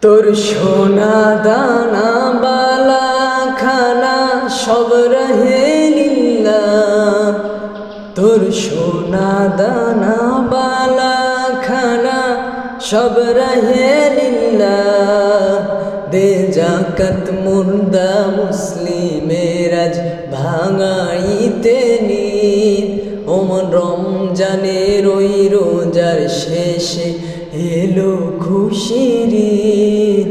তোর সোনা দানা বালা খানা সব রহে লিল্লাহ। তোর সোনা দানা বালা খানা সব রহে লিল্লাহ। দে জাকাত মুর্দা মুসলিমের আজ ভাঙাইতে নিদ। ওমন রমজানের ওই রোজার শেষে এলো খুশির ঈদ।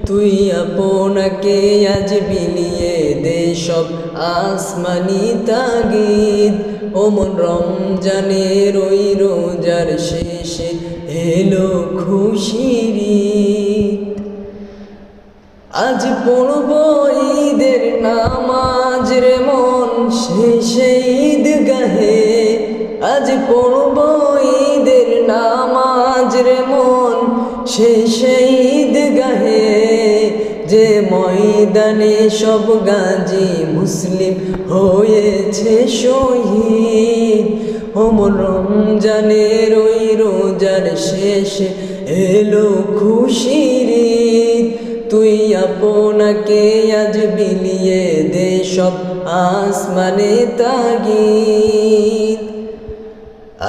তুই আপনাকে আজ বিলিয়ে দে সব আসমানি তাগিদ। ওমন রমজানের ওই রোজার শেষে এলো খুশির ঈদ। আজ পড়ব ঈদের নামাজ রে মন শেষে ঈদগাহে। আজ পড়ব ঈদের নামাজ রে মন শেষে ঈদগাহে। যে ময়দানে সব গাজী মুসলিম হয়েছে শহীদ। ওমন রমজানের ওই রোজার শেষে এলো খুশির ঈদ। তুই আপনাকে আজ বিলিয়ে দে সব আসমানে তাগিদ।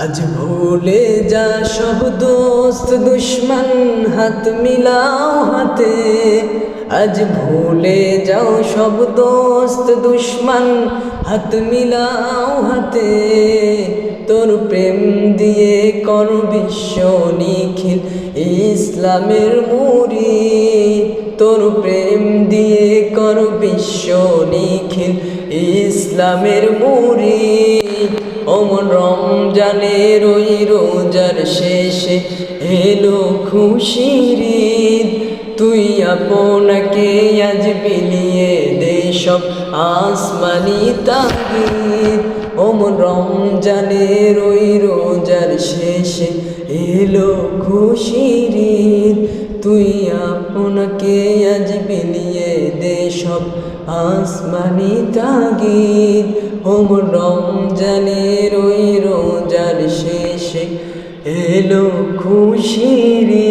আজ ভুলে যা সব দোস্ত দুশ্মন হাত মিলাও হাতে। আজ ভুলে যাও সব দোস্ত দুশ্মন হাত মিলাও হাতে। তোর প্রেম দিয়ে কর বিশ্ব নিখিল ইসলামের মুরিদ। তোর প্রেম দিয়ে কর বিশ্ব নিখিল ইসলামের মুরিদ। ওমন রমজানের ওই রোজার শেষে এলো খুশির ঈদ। তুই আপনাকে আজ বিলিয়ে দে সব আসমানি তাগিদ। ওমন রমজানের ওই রোজার শেষে এলো খুশির ঈদ। তুই আপনাকে আজ বিলিয়ে দে সব আসমানি তাগিদ। ওমন রমজানের ওই রোজার শেষে এলো খুশির ঈদ।